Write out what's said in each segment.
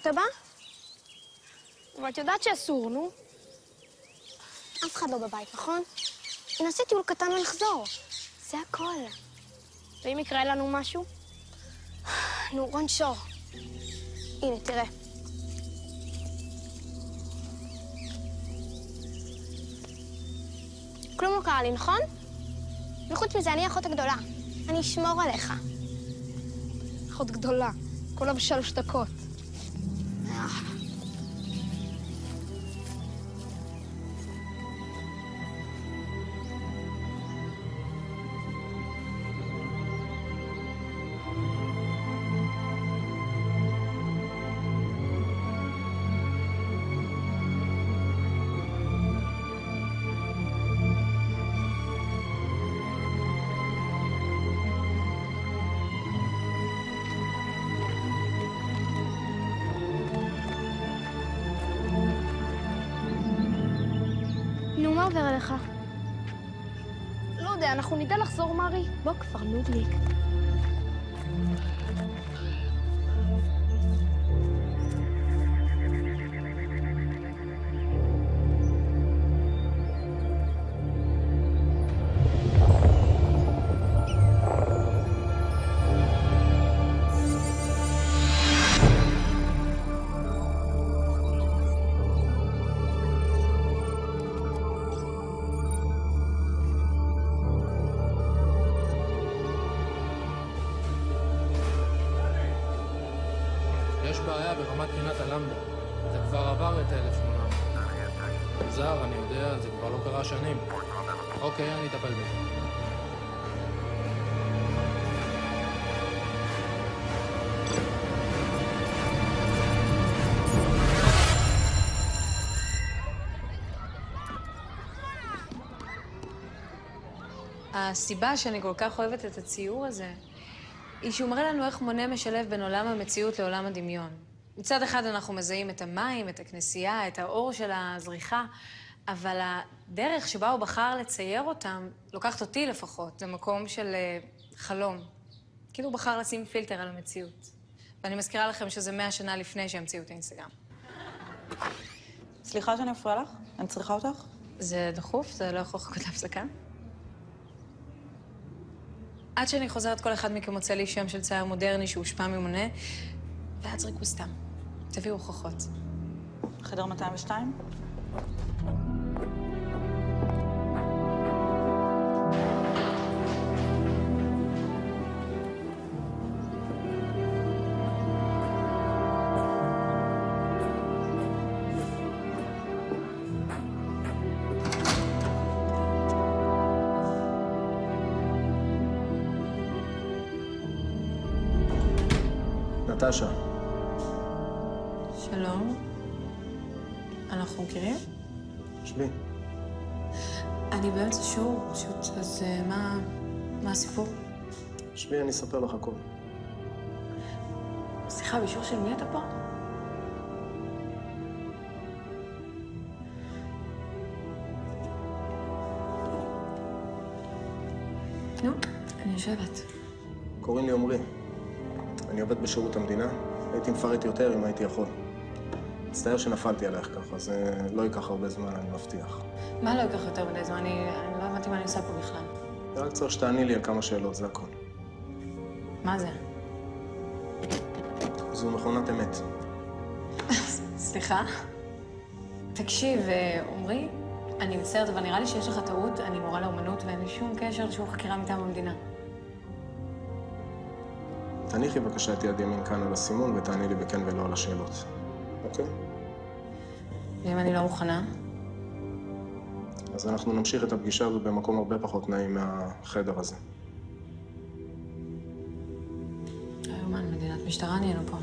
אתה בא? אבל את יודעת שאסור, נו. אף אחד לא בבית, נכון? נעשה טיול קטן ונחזור. זה הכל. ואם יקרה לנו משהו? נו, רון שור. הנה, תראה. כלום לא קרה לי, נכון? וחוץ מזה, אני האחות הגדולה. אני אשמור עליך. אחות גדולה. כולה ב3 דקות. נו, מה עובר עליך? לא יודע, אנחנו נדע לחזור, מרי? בוא כבר, נודליק. יש בעיה ברמת פינת הלמדה. זה כבר עבר את 1800. מוזר, אני יודע, זה כבר לא קרה שנים. אוקיי, אני אטפל בזה. הסיבה שאני כל כך אוהבת את הציור הזה, היא שהוא מראה לנו איך מונה משלב בין עולם המציאות לעולם הדמיון. מצד אחד אנחנו מזהים את המים, את הכנסייה, את האור של הזריחה, אבל הדרך שבה הוא בחר לצייר אותם, לוקחת אותי לפחות, למקום של חלום. כאילו הוא בחר לשים פילטר על המציאות. ואני מזכירה לכם שזה 100 שנה לפני שהמציאו את האינסטגרם. סליחה שאני אפריע לך? אני צריכה אותך? זה דחוף? זה לא יכול לחכות להפסקה? עד שאני חוזרת, כל אחד מכם מוצא לי שם של צייר מודרני שהושפע ממונה, ואז זריקו סתם. תביאו הוכחות. חדר 202? נטשה. שלום. אנחנו מכירים? שבי. אני באמצע שיעור, פשוט, אז מה הסיפור? שבי, אני אספר לך הכל. סליחה, בשיעור של מי אתה פה? נו, אני יושבת. קוראים לי עומרי. אני עובד בשירות המדינה. הייתי מפרט יותר אם הייתי יכול. מצטער שנפלתי עלייך ככה, זה לא ייקח הרבה זמן, אני מבטיח. מה לא ייקח יותר מדי זמן? אני לא הבנתי מה אני עושה פה בכלל. רק צריך שתעני לי על כמה שאלות, זה הכל. מה זה? זו מכונת אמת. סליחה? תקשיב, עומרי, אני מצטערת, אבל נראה לי שיש לך טעות. אני מורה לאומנות ואין לי שום קשר לשיעור חקירה מטעם המדינה. תניחי בבקשה את יד ימין כאן על הסימון ותעני לי בכן ולא על השאלות. אוקיי? ואם אני לא מוכנה? אז אנחנו נמשיך את הפגישה הזו במקום הרבה פחות נעים מהחדר הזה. יומן, מדינת משטרה נהיינו פה.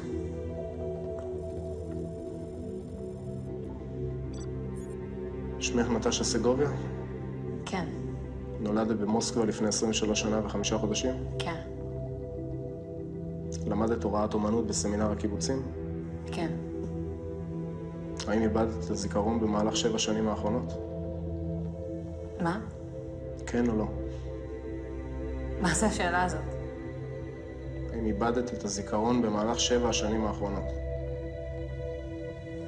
שמך נטשה סגוביה? כן. נולדת במוסקבה לפני 23 שנה ו5 חודשים? כן. למדת הוראת אומנות בסמינר הקיבוצים? כן. האם איבדת את הזיכרון במהלך 7 שנים האחרונות? מה? כן או לא? מה זה השאלה הזאת? האם איבדת את הזיכרון במהלך 7 השנים האחרונות?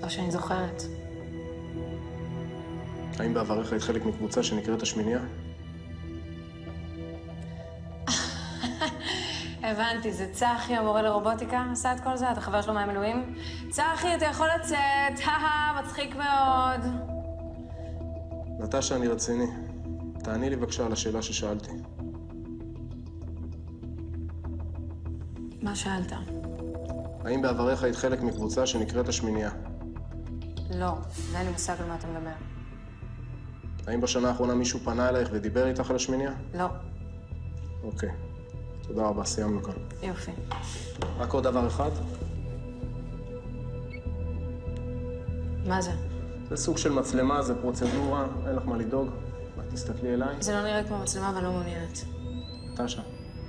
לא שאני זוכרת. האם בעברך היית חלק מקבוצה שנקראת השמינייה? הבנתי, זה צחי, המורה לרובוטיקה, עשה את כל זה? אתה חבר שלו מהמילואים? צחי, אתה יכול לצאת, מצחיק מאוד. נטשה, אני רציני. תעני לי בבקשה על השאלה ששאלתי. מה שאלת? האם בעברך היית חלק מקבוצה שנקראת השמינייה? לא, אין לי מושג על מה אתה מדבר. האם בשנה האחרונה מישהו פנה אלייך ודיבר איתך על השמינייה? לא. אוקיי. תודה רבה, סיימנו כאן. יופי. רק עוד דבר אחד. מה זה? זה סוג של מצלמה, זה פרוצדורה, אין לך מה לדאוג. רק תסתכלי אליי. זה לא נראה כמו מצלמה ואני לא מעוניינת. נטשה,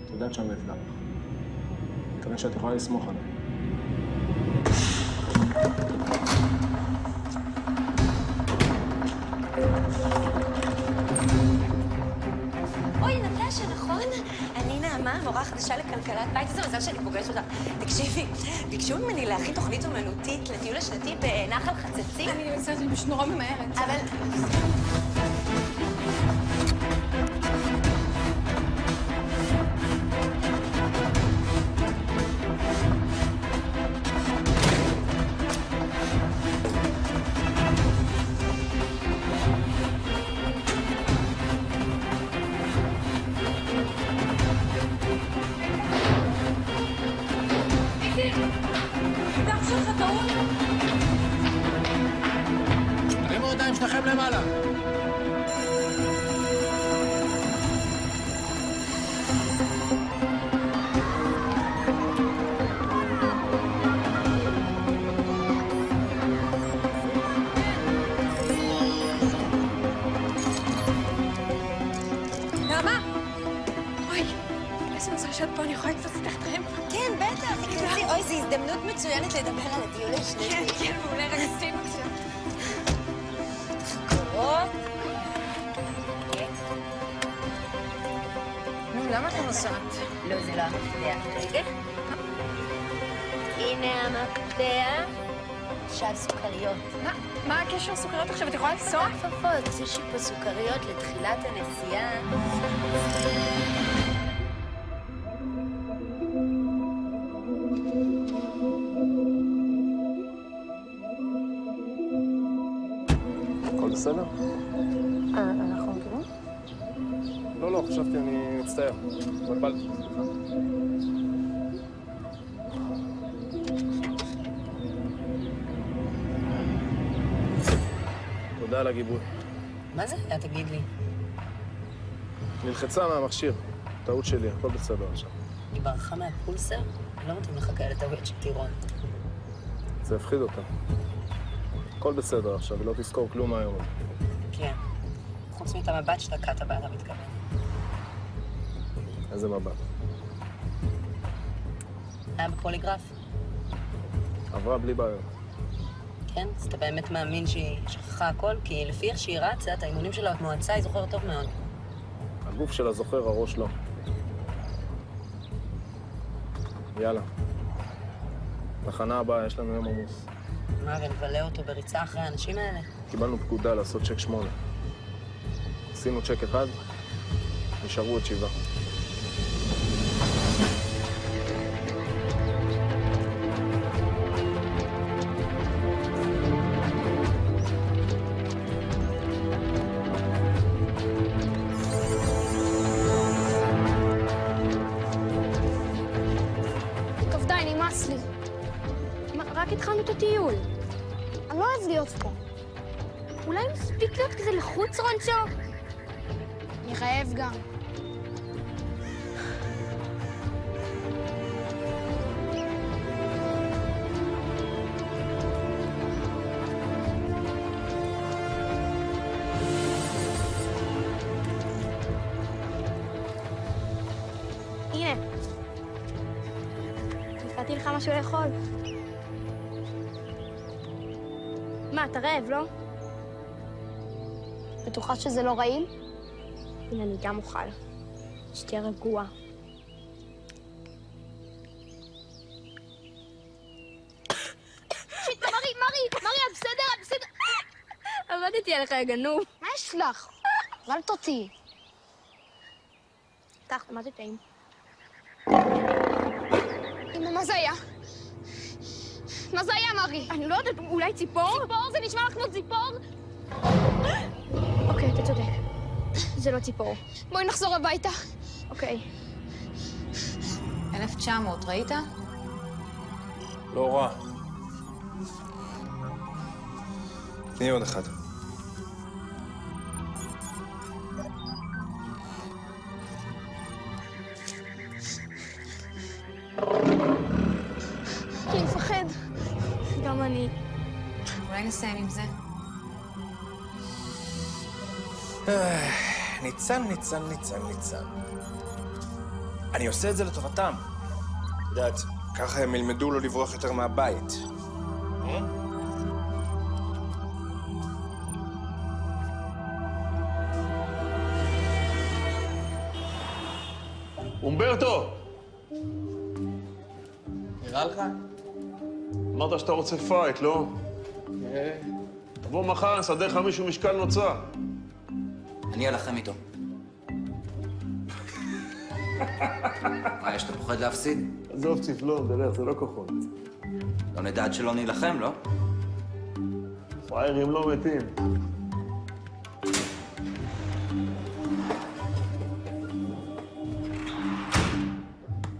את יודעת שאני לא אפגע בך. אני מתכוון שאת יכולה לסמוך עליי. אוי, נטשה, נכון? אני נעמה, מורה חדשה לכלכלת בית. איזה מזל שאני פוגשת אותך. תקשיבי, ביקשו ממני להכין תוכנית אומנותית לטיול השנתי בנחל חצצים. אני מצטערת, אני פשוט נורא ממהרת. אבל... תרימו ידיים שלכם למעלה. נעמה! אוי, איזה מזל שאת פה, אני יכולה קצת איתכם? כן, בטח, תכנסי. אוי, זו הזדמנות מצוינת לדבר על הטיול השנתי. כן, כן, מעולה, רק עשינו עכשיו. קורות. נו, למה אתה נוסעת? לא, זה לא המפתח. רגע. הנה המפתח. עכשיו סוכריות. מה הקשר סוכריות עכשיו? את יכולה לנסוע? כפפות, יש לי פה סוכריות לתחילת הנסיעה. הכל בסדר? אנחנו מכירים? לא, חשבתי, אני מצטער. התבלבלתי, סליחה. תודה על הגיבוי. מה זה היה? תגיד לי. נלחצה מהמכשיר. טעות שלי, הכל בסדר עכשיו. היא ברחה מהפולסר? לא מתאים לך כאלה טעויות של טירון. זה הפחיד אותה. הכל בסדר עכשיו, ולא תזכור כלום מהיום הזה. כן. חוץ מאת המבט שאתה קעת בה, אתה מתכוון. איזה מבט. היה בפוליגרף? עברה בלי בעיות. כן? אז אתה באמת מאמין שהיא שכחה הכל? כי לפי איך שהיא רצה, את האימונים שלה במועצה היא זוכרת טוב מאוד. הגוף שלה זוכר, הראש לא. יאללה. תחנה הבאה, יש לנו יום עמוס. מה, ונבלה אותו בריצה אחרי האנשים האלה? קיבלנו פקודה לעשות צ'ק 8. עשינו צ'ק 1, נשארו עוד 7. טוב, די, נמאס לי. רק התחלנו את הטיול. אני לא אוהב להיות פה. אולי מספיק להיות כזה לחוץ, רונצ'ו? אני רעב גם. הנה. נתתי לך משהו לאכול. מה, אתה רעב, לא? בטוחה שזה לא רעיל? הנה, אני גם אוכל. שתהיה רגוע. שיט, מרי, עבדתי עליך, יא גנוב. מה יש לך? אל תוציאי. קח, מה זה טעים? אמא, מה זה היה? מה זה היה, מרי? אני לא יודעת, אולי ציפור? ציפור? זה נשמע לך כמו ציפור? אוקיי, אתה צודק. זה לא ציפור. בואי נחזור הביתה. אוקיי. 1900, ראית? לא רע. תני עוד אחד. אני מפחד. גם אני. אולי נסיים עם זה. ניצן. אני עושה את זה לטובתם. את יודעת, ככה הם ילמדו לא לברוח יותר מהבית. אומברטו! נראה לך? אמרת שאתה רוצה פייט, לא? תבוא מחר, נסדר לך מישהו משקל נוצה. אני אלחם איתו. מה, יש אתה פוחד להפסיד? עזוב צפלון, דרך, זה לא כוחות. לא נדע עד שלא נילחם, לא? פריירים לא מתים.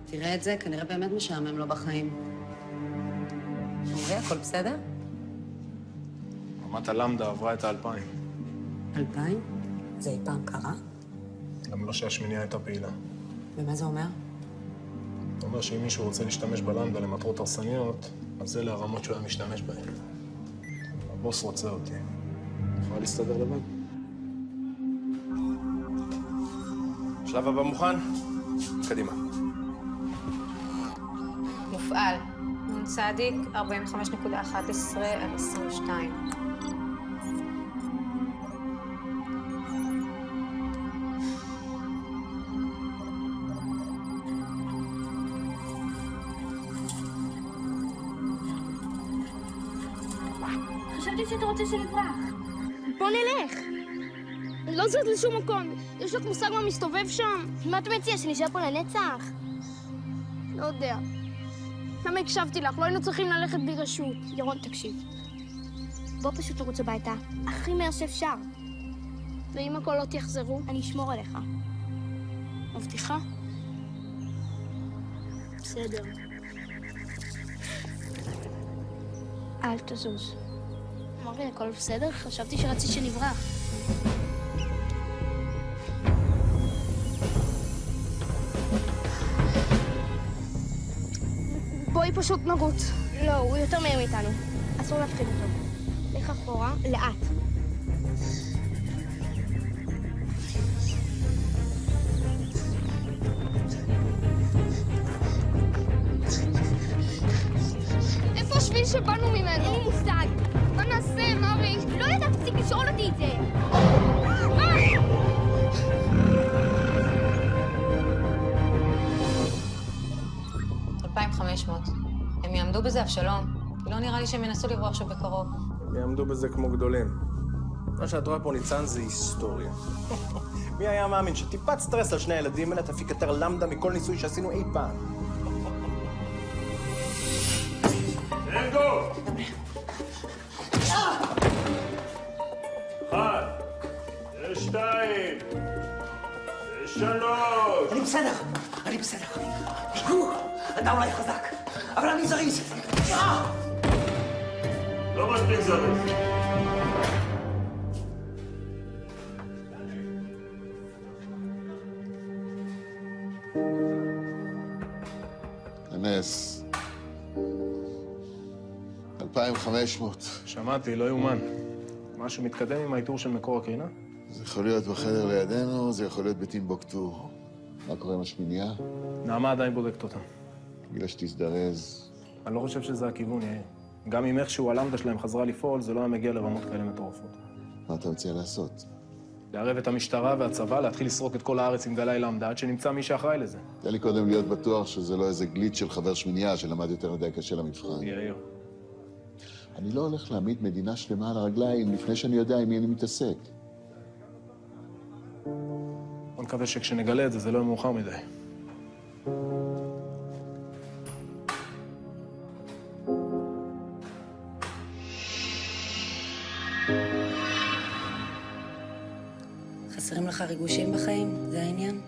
תראה את זה, כנראה באמת משעמם לו בחיים. עמרי, הכל בסדר? רמת הלמדה עברה את ה-2000. 2000? זה אי פעם קרה? גם לא שהשמינייה הייתה פעילה. ומה זה אומר? זה אומר שאם מישהו רוצה להשתמש בלמדה למטרות הרסניות, אז אלה הרמות שהוא היה משתמש בהן. הבוס רוצה אותי. יכולה להסתדר לבד? שלב הבא מוכן? קדימה. מופעל. נון צדיק, 45.11 עד 22. חשבתי שאתה רוצה שנברח. בוא נלך. לא זז לשום מקום. יש לך מושג מה מסתובב שם? מה אתה מציע, שנשאר פה לנצח? לא יודע. למה הקשבתי לך? לא היינו צריכים ללכת בלי רשות. ירון, תקשיב. בוא פשוט נרוץ הביתה. הכי מהר שאפשר. ואם הכל לא תחזרו, אני אשמור עליך. מבטיחה? בסדר. אל תזוז. אמרתי, הכל בסדר? חשבתי שרצית שנברח. בואי פשוט נרוץ. לא, הוא יותר מהר מאיתנו. אסור להפחיד אותו. לך אחורה, לאט. איפה השביל שבאנו ממנו? אין לי מושג. מה נעשה, מרי? לא יודעת, תפסיק לשאול אותי את זה. 2,500. הם יעמדו בזה, אבשלום. כי לא נראה לי שהם ינסו לברוח שם בקרוב. הם יעמדו בזה כמו גדולים. מה שאת רואה פה, ניצן, זה היסטוריה. מי היה מאמין שטיפת סטרס על שני הילדים האלה תפיק יותר למדה מכל ניסוי שעשינו אי פעם? אנגו! 1, 2, 3. אני בסדר. אתה אולי חזק, אבל אני זריז. לא מספיק זריז. נס. 2,500. שמעתי, לא יאומן. משהו מתקדם עם האיתור של מקור הקרינה? זה יכול להיות בחדר לידינו, זה יכול להיות בטימבוקטו. מה קורה עם השמינייה? נעמה עדיין בודקת אותה. בגלל שתזדרז. אני לא חושב שזה הכיוון, יאיר. גם אם איכשהו הלמדה שלהם חזרה לפעול, זה לא היה מגיע לרמות כאלה מטורפות. מה אתה מציע לעשות? לערב את המשטרה והצבא, להתחיל לסרוק את כל הארץ עם גלי למדה, עד שנמצא מי שאחראי לזה. תן לי קודם להיות בטוח שזה לא איזה גליץ' של חבר שמינייה שלמד יותר מדי קשה למבחן. יאיר. אני לא הולך להעמיד מדינה שלמה על הרגליים לפני שאני יודע עם מי אני מתעסק. בוא נקווה שכשנגלה את זה, זה לא יהיה מאוחר מדי. חסרים לך ריגושים בחיים? זה העניין?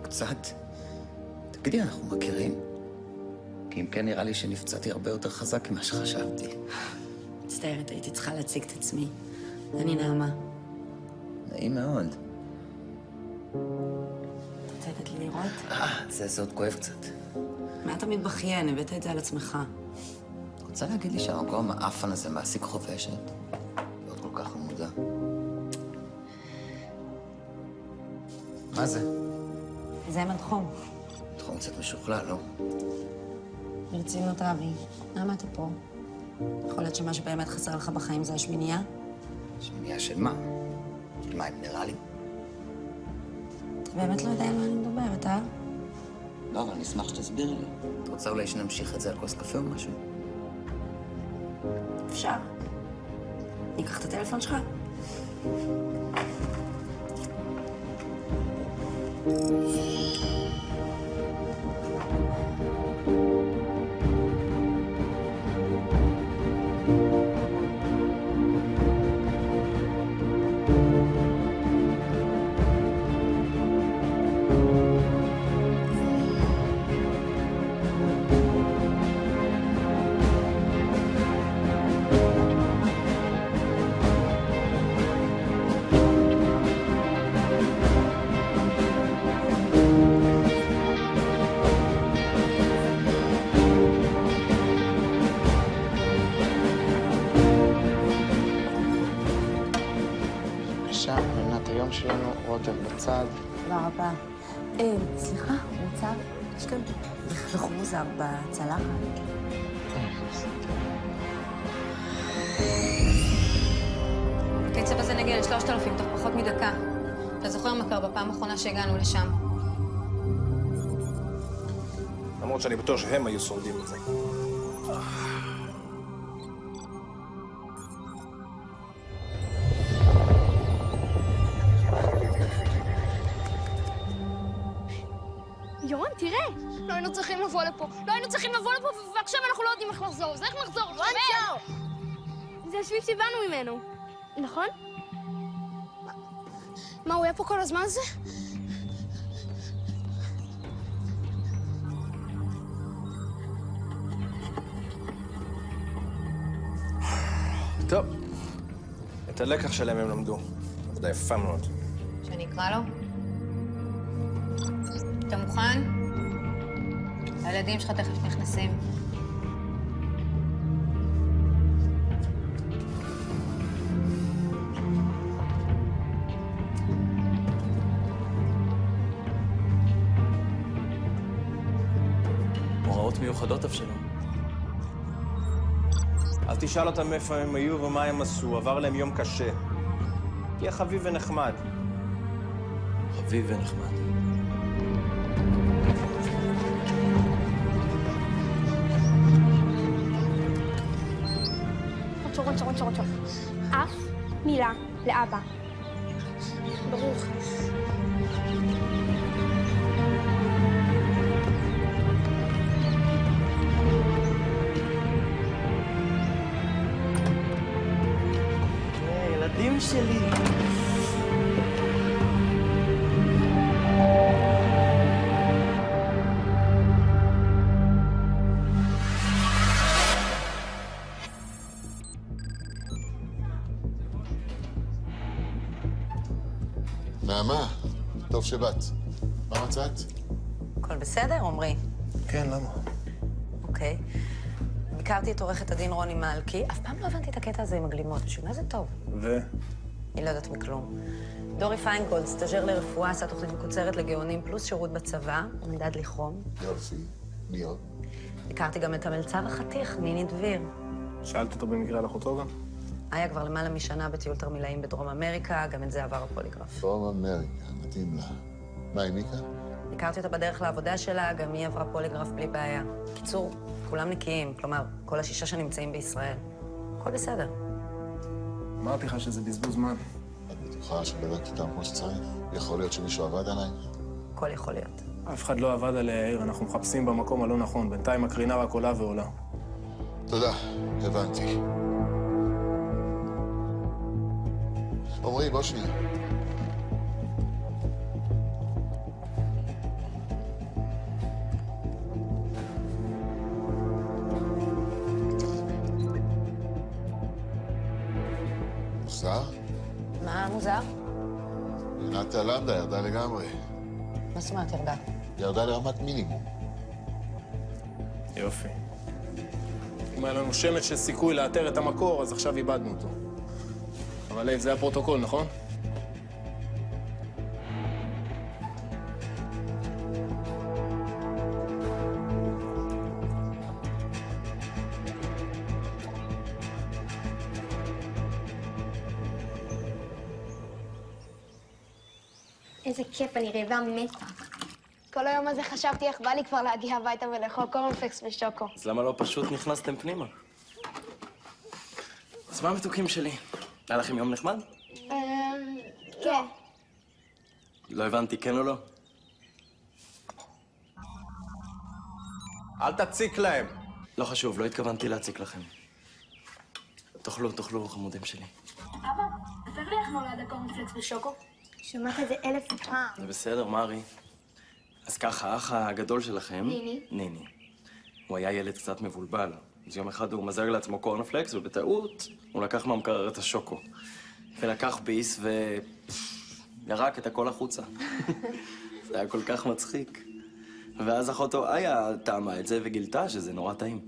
קצת. תגידי, אנחנו מכירים? כי אם כן, נראה לי שנפצעתי הרבה יותר חזק ממה שחשבתי. מצטערת, הייתי צריכה להציג את עצמי. אני נעמה. נעים מאוד. רוצה לתת לי לראות? זה עוד כואב קצת. מה אתה מתבכיין? הבאת את זה על עצמך. רוצה להגיד לי שהמקום האפן הזה מעסיק חובשת? להיות כל כך חמודה. מה זה? זה מדחום. מדחום קצת משוכלל, לא? ברצינות אבי, למה אתה פה? יכול להיות שמה שבאמת חסר לך בחיים זה השמינייה? שמינייה של מה? של מים מינרלים? אתה באמת לא יודע על מה אני מדברת, אה? לא, אבל אני אשמח שתסביר לי. את רוצה אולי שנמשיך את זה על כוס קפה או משהו? אפשר. אני אקח את הטלפון שלך? היום שלנו, רוטב בצד. תודה רבה. סליחה, מוצר, יש כאן חומוזר בצלחת. בקצב הזה נגיע ל-3,000 תוך פחות מדקה. אתה זוכר מה קרה בפעם האחרונה שהגענו לשם? למרות שאני בטוח שהם היו שורדים את זה. יורם, תראה! לא היינו צריכים לבוא לפה. ועכשיו אנחנו לא יודעים איך לחזור. אז איך נחזור? נחזור! זה השביב שבאנו ממנו. נכון? מה, הוא היה פה כל הזמן הזה? טוב. את הלקח שלהם הם למדו. עבודה יפה מאוד. שאני אקרא לו? אתה מוכן? הילדים שלך תכף נכנסים. הוראות מיוחדות אבשלום. אל תשאל אותם איפה הם היו ומה הם עשו, עבר להם יום קשה. תהיה חביב ונחמד. חביב ונחמד. רון. אף מילה לאבא. ברוך. ילדים שלי. נעמה, טוב שבאת. מה מצאת? הכל בסדר, עומרי? כן, למה? אוקיי. ביקרתי את עורכת הדין רוני מלכי. אף פעם לא הבנתי את הקטע הזה עם הגלימות. בשביל מה זה טוב? אני לא יודעת מכלום. דורי פיינגולד, סטאז'ר לרפואה, עשה תוכנית מקוצרת לגאונים פלוס שירות בצבא, עמדד לי חום. יופי. מי עוד? ביקרתי גם את המלצר החתיך, ניני דביר. שאלת אותו במקרה על אחותו גם? היה כבר למעלה משנה בטיול תרמילאים בדרום אמריקה, גם את זה עבר הפוליגרף. דרום אמריקה, מתאים לה. מה, עם מיקה? הכרתי אותה בדרך לעבודה שלה, גם היא עברה פוליגרף בלי בעיה. קיצור, כולם נקיים, כלומר, כל ה6 שנמצאים בישראל. הכל בסדר. אמרתי לך שזה בזבוז זמן. את בטוחה שבדקת אותם כמו שצריך? יכול להיות שמישהו עבד עליי? הכל יכול להיות. אף אחד לא עבד על יאיר, אנחנו מחפשים במקום הלא נכון. בינתיים הקרינה רק עולה ועולה. תודה, הבנתי. עמרי, בוא שנייה. מוזר? מה מוזר? עינת למדה ירדה לגמרי. מה זאת אומרת ירדה? ירדה לרמת מינימום. יופי. אם היה לנו שמץ של סיכוי לאתר את המקור, אז עכשיו איבדנו אותו. אבל לייב, זה הפרוטוקול, נכון? איזה כיף, אני רעבה מתה. כל היום הזה חשבתי איך בא לי כבר להגיע הביתה ולאכול קורנפלקס ושוקו. אז למה לא פשוט נכנסתם פנימה? אז מה המתוקים שלי? היה לכם יום נחמד? כן. לא הבנתי, כן או לא? אל תציק להם. לא חשוב, לא התכוונתי להציק לכם. תאכלו, חמודים שלי. אבא, תספר לי איך נולד הקורנפלקס ושוקו. שמעת את זה 1000 פעם. זה בסדר, מרי. אז ככה, האח הגדול שלכם... ניני. הוא היה ילד קצת מבולבל. אז יום אחד הוא מזג לעצמו קורנפלקס, ובטעות הוא לקח מהמקרר את השוקו. ולקח ביס ירק את הכל החוצה. זה היה כל כך מצחיק. ואז אחותו איה טעמה את זה וגילתה שזה נורא טעים.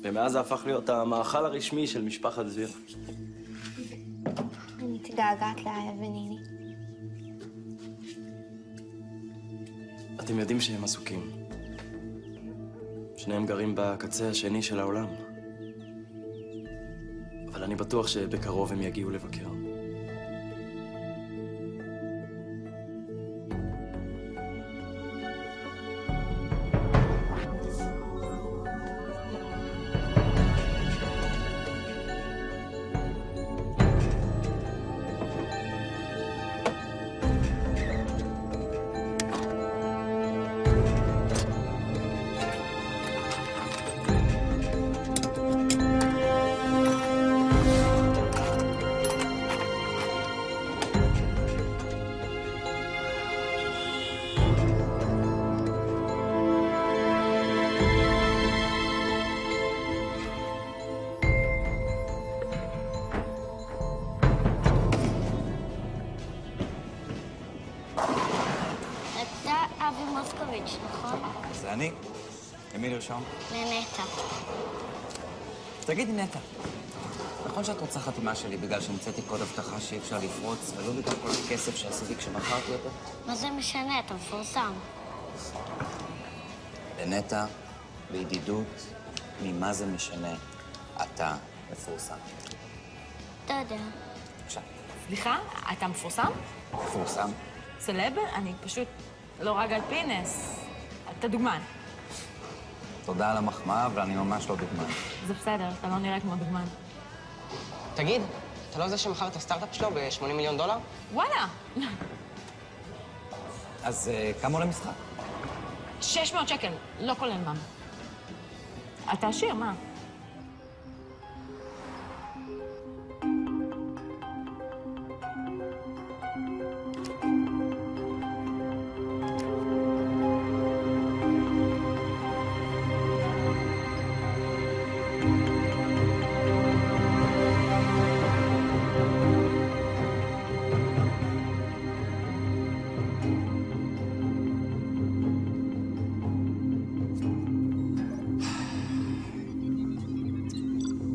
ומאז זה הפך להיות המאכל הרשמי של משפחת דביר. אני מתגעגעת לאיה וניני. אתם יודעים שהם עסוקים. שניהם גרים בקצה השני של העולם. אבל אני בטוח שבקרוב הם יגיעו לבקר. נכון? זה אני. למי לרשום? לנטע. תגידי, נטע, נכון שאת רוצה חתימה שלי בגלל שהמצאתי קוד הבטחה שאי אפשר לפרוץ, ולא בגלל כל הכסף שעשיתי כשמכרתי אותו? מה זה משנה? אתה מפורסם. לנטע, בידידות, ממה זה משנה, אתה מפורסם. אתה יודע. בבקשה. סליחה, אתה מפורסם? מפורסם? סלב? אני פשוט לא רגל פינס. אתה דוגמן. תודה על המחמאה, אבל אני ממש לא דוגמן. זה בסדר, אתה לא נראה כמו דוגמן. תגיד, אתה לא זה שמכר את הסטארט-אפ שלו ב$80 מיליון? וואלה. אז כמה עולה משחק? 600 שקל, לא כולל מע"מ. אתה עשיר, מה?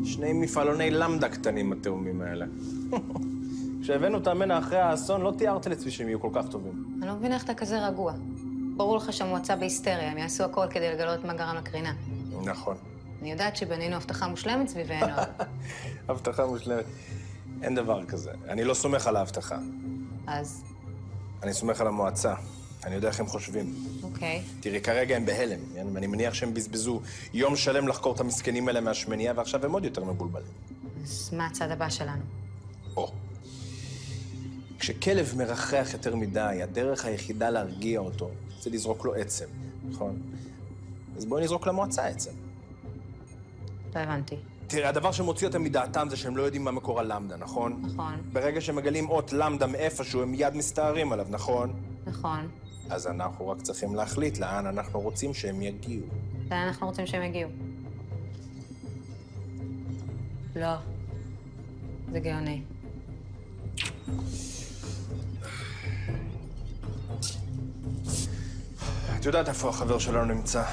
שני מפעלוני למדה קטנים, התאומים האלה. כשהבאנו אותם הנה אחרי האסון, לא תיארתי לעצמי שהם יהיו כל כך טובים. אני לא מבינה איך אתה כזה רגוע. ברור לך שהמועצה בהיסטריה, הם יעשו הכל כדי לגלות מה גרם לקרינה. נכון. אני יודעת שבנינו הבטחה מושלמת סביבנו. הבטחה מושלמת. אין דבר כזה. אני לא סומך על ההבטחה. אז? אני סומך על המועצה. אני יודע איך הם חושבים. אוקיי. תראי, כרגע הם בהלם, ואני מניח שהם בזבזו יום שלם לחקור את המסכנים האלה מהשמנייה, ועכשיו הם עוד יותר מבולבלים. אז מה הצד הבא שלנו? כשכלב מרחח יותר מדי, הדרך היחידה להרגיע אותו זה לזרוק לו עצם, נכון? אז בואי נזרוק למועצה עצם. לא הבנתי. תראה, הדבר שמוציא אותם מדעתם זה שהם לא יודעים מה מקור הלמדה, נכון? נכון. ברגע שמגלים אות למדה מאיפשהו, הם מיד מסתערים עליו, נכון? נכון. אז אנחנו רק צריכים להחליט לאן אנחנו רוצים שהם יגיעו. לאן אנחנו רוצים שהם יגיעו? לא. זה גאוני. את יודעת איפה החבר שלנו נמצא?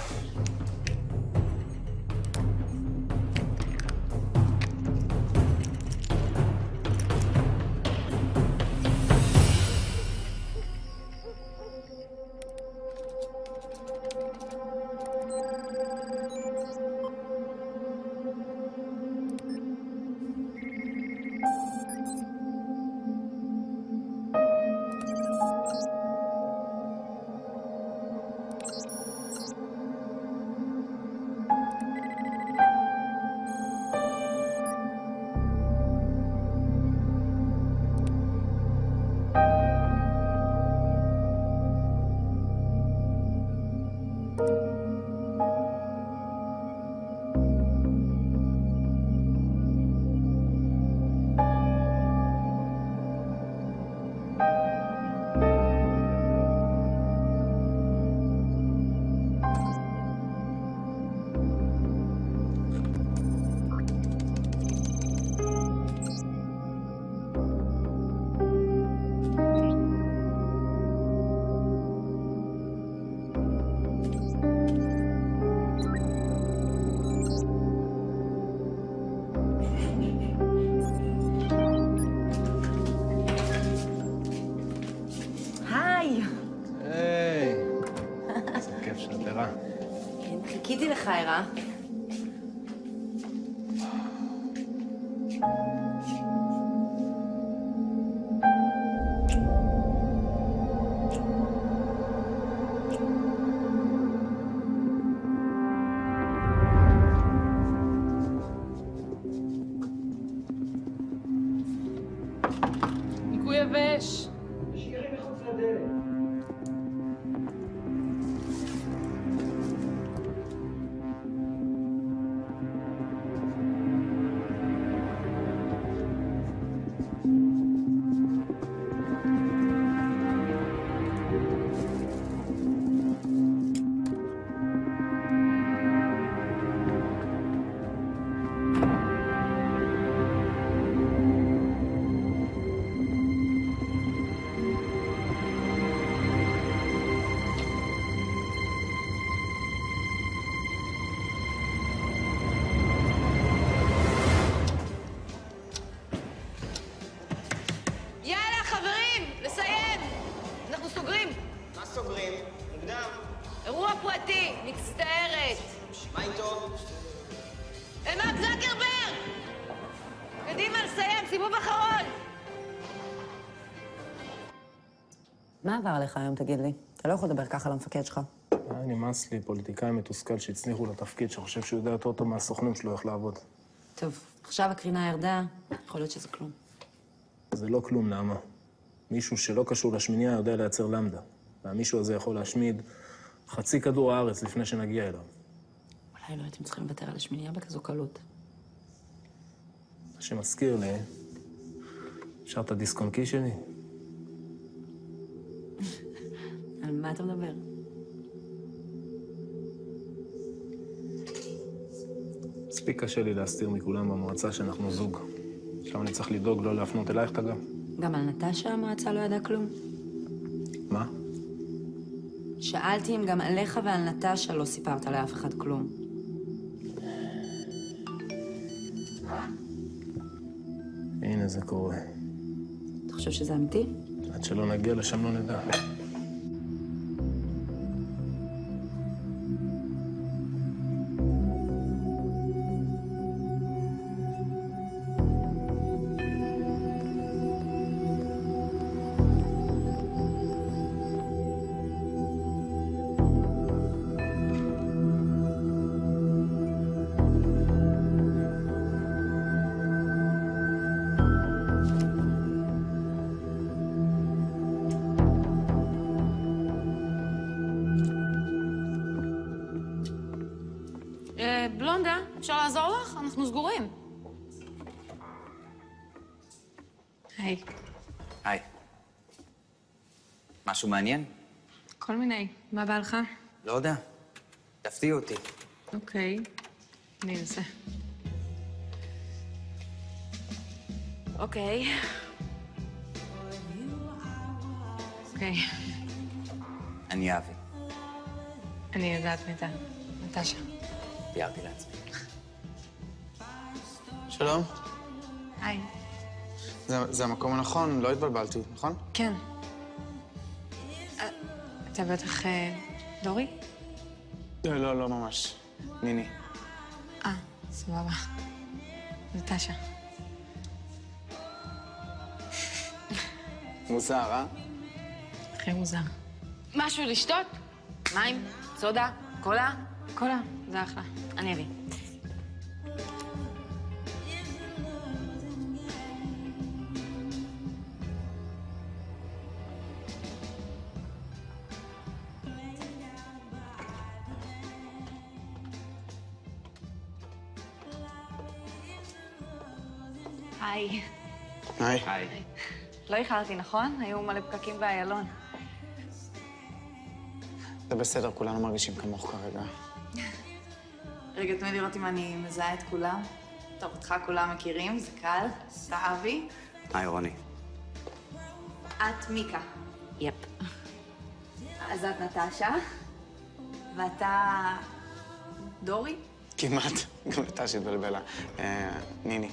חיכיתי לך, ערה. ניקוי יבש. תשאירי מחוץ לדלת. יאללה, חברים, לסיים! אנחנו סוגרים. מה סוגרים? מוקדם. אירוע פרטי, מצטערת. מה איתו? מרק זקרברג! קדימה, לסיים, סיבוב אחרון. מה עבר עליך היום, תגיד לי? אתה לא יכול לדבר ככה למפקד שלך. נמאס לי, פוליטיקאי מתוסכל שהצניחו לתפקיד, שחושב שהוא יודע יותר טוב מהסוכנים שלו איך לעבוד. טוב, עכשיו הקרינה ירדה, יכול להיות שזה כלום. זה לא כלום, נעמה. מישהו שלא קשור לשמיניה יודע לייצר למדה. והמישהו הזה יכול להשמיד חצי כדור הארץ לפני שנגיע אליו. אולי לא הייתם צריכים לוותר על השמיניה בכזו קלות. מה שמזכיר לי, אפשר את הדיסק און קי שלי? על מה אתה מדבר? מספיק קשה לי להסתיר מכולם במועצה שאנחנו זוג. עכשיו אני צריך לדאוג לא להפנות אלייך את הגב. גם על נטשה המועצה לא ידעה כלום. מה? שאלתי אם גם עליך ועל נטשה לא סיפרת לאף אחד כלום. הנה זה קורה. אתה חושב שזה אמיתי? עד שלא נגיע לשם לא נדע. אפשר לעזור לך? אנחנו סגורים. היי. היי. משהו מעניין? כל מיני. מה בא לך? לא יודע. תפתיעו אותי. אוקיי. אני אנסה. אוקיי. אוקיי. אני אבי. אני יודעת מי אתה. נטשה. תיארתי לעצמי. שלום. היי. זה המקום הנכון, לא התבלבלתי, נכון? כן. אתה בטח דורי? לא, לא ממש. ניני. סבבה. נטשה. מוזר, אה? הכי מוזר. משהו לשתות? מים? סודה? קולה? קולה, זה אחלה. אני אביא. היי. היי. היי. לא איחרתי, נכון? היו מלא פקקים באיילון. זה בסדר, כולנו מרגישים כמוך כרגע. רגע, תמיד לראות אם אני מזהה את כולם. טוב, אותך כולם מכירים, זה קל. אתה אבי. היי, רוני. את מיקה. יפ. אז את נטשה. ואתה... דורי? כמעט. גם נטשה התבלבלה. ניני.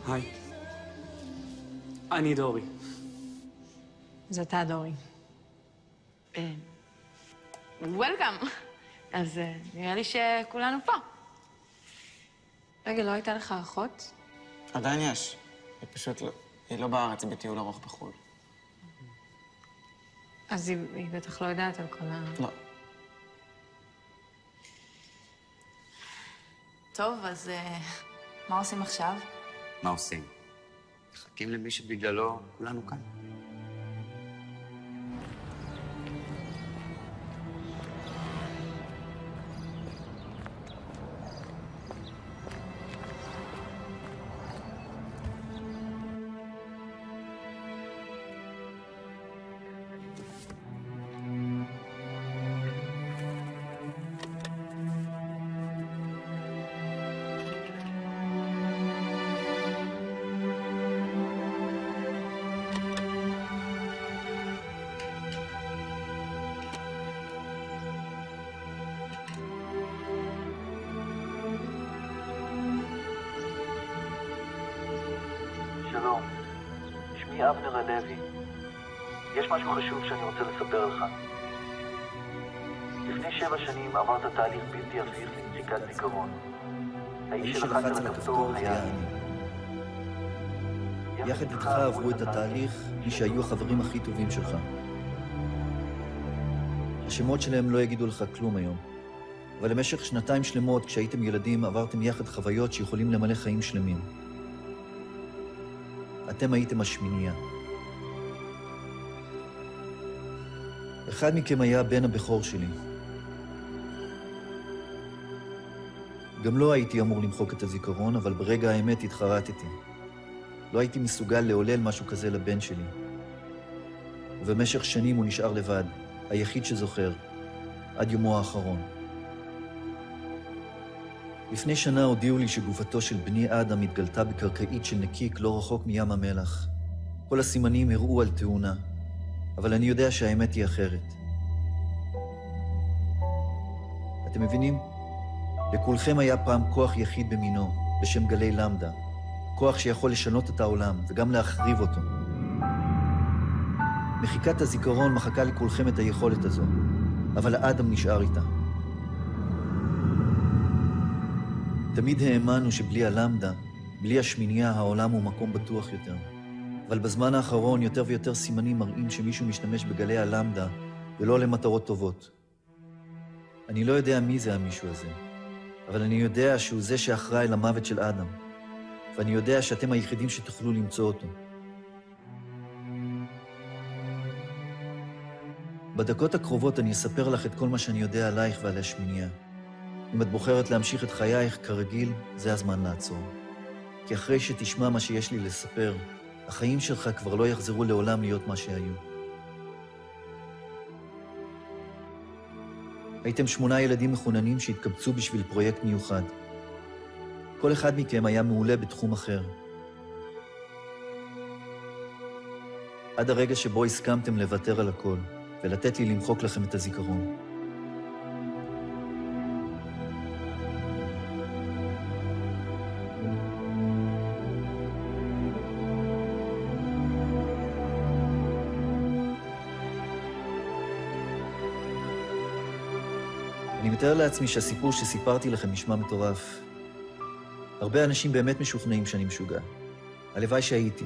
היי. אני דורי. זה אתה, דורי. וולקאם. אז נראה לי שכולנו פה. רגע, לא הייתה לך אחות? עדיין יש. היא פשוט לא... היא לא בארץ, היא בטיול ארוך בחו"ל. אז היא בטח לא יודעת על כל ה... לא. טוב, אז מה עושים עכשיו? מה עושים? מחכים למי שבגללו כולנו כאן. שלום, שמי אבנר הלוי. יש משהו חשוב שאני רוצה לספר לך. לפני 7 שנים עברת תהליך בלתי הפיך למחיקת זיכרון. האיש שלחץ על הכפתור היה אני. יחד איתך עברו את התהליך מי שהיו החברים הכי טובים שלך. השמות שלהם לא יגידו לך כלום היום, אבל למשך 2 שלמות כשהייתם ילדים עברתם יחד חוויות שיכולים למלא חיים שלמים. אתם הייתם השמינייה. אחד מכם היה בן הבכור שלי. גם לא הייתי אמור למחוק את הזיכרון, אבל ברגע האמת התחרטתי. לא הייתי מסוגל לעולל משהו כזה לבן שלי. ובמשך שנים הוא נשאר לבד, היחיד שזוכר, עד יומו האחרון. לפני שנה הודיעו לי שגופתו של בני אדם התגלתה בקרקעית של נקיק לא רחוק מים המלח. כל הסימנים הראו על תאונה, אבל אני יודע שהאמת היא אחרת. אתם מבינים? לכולכם היה פעם כוח יחיד במינו, בשם גלי למדה. כוח שיכול לשנות את העולם וגם להחריב אותו. מחיקת הזיכרון מחקה לכולכם את היכולת הזו, אבל האדם נשאר איתה. תמיד האמנו שבלי הלמדה, בלי השמינייה, העולם הוא מקום בטוח יותר. אבל בזמן האחרון יותר ויותר סימנים מראים שמישהו משתמש בגלי הלמדה ולא למטרות טובות. אני לא יודע מי זה המישהו הזה, אבל אני יודע שהוא זה שאחראי למוות של אדם, ואני יודע שאתם היחידים שתוכלו למצוא אותו. בדקות הקרובות אני אספר לך את כל מה שאני יודע עלייך ועל השמינייה. אם את בוחרת להמשיך את חייך כרגיל, זה הזמן לעצור. כי אחרי שתשמע מה שיש לי לספר, החיים שלך כבר לא יחזרו לעולם להיות מה שהיו. הייתם 8 ילדים מחוננים שהתקבצו בשביל פרויקט מיוחד. כל אחד מכם היה מעולה בתחום אחר. עד הרגע שבו הסכמתם לוותר על הכל, ולתת לי למחוק לכם את הזיכרון. אני מתאר לעצמי שהסיפור שסיפרתי לכם נשמע מטורף. הרבה אנשים באמת משוכנעים שאני משוגע. הלוואי שהייתי.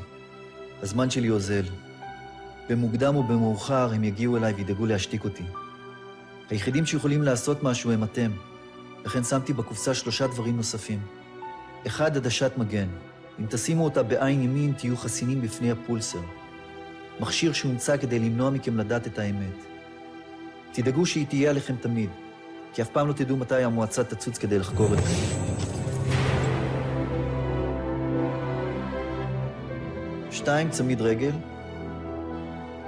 הזמן שלי אוזל. במוקדם או במאוחר הם יגיעו אליי וידאגו להשתיק אותי. היחידים שיכולים לעשות משהו הם אתם. לכן שמתי בקופסה 3 דברים נוספים. 1, עדשת מגן. אם תשימו אותה בעין ימין, תהיו חסינים בפני הפולסר. מכשיר שהומצא כדי למנוע מכם לדעת את האמת. תדאגו שהיא תהיה עליכם תמיד, כי אף פעם לא תדעו מתי המועצה תצוץ כדי לחקור אתכם. 2, צמיד רגל.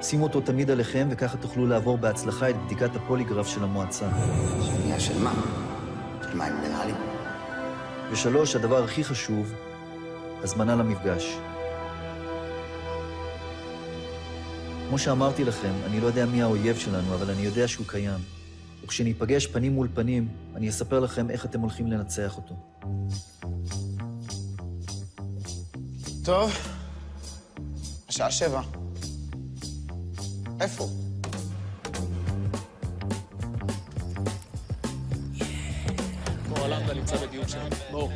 שימו אותו תמיד עליכם, וככה תוכלו לעבור בהצלחה את בדיקת הפוליגרף של המועצה. שמיעה של מה? של מים מינרלים? 3, הדבר הכי חשוב, הזמנה למפגש. כמו שאמרתי לכם, אני לא יודע מי האויב שלנו, אבל אני יודע שהוא קיים. וכשניפגש פנים מול פנים, אני אספר לכם איך אתם הולכים לנצח אותו. טוב, השעה 7. איפה? מור הלמדה נמצא בדיוק שם. מור.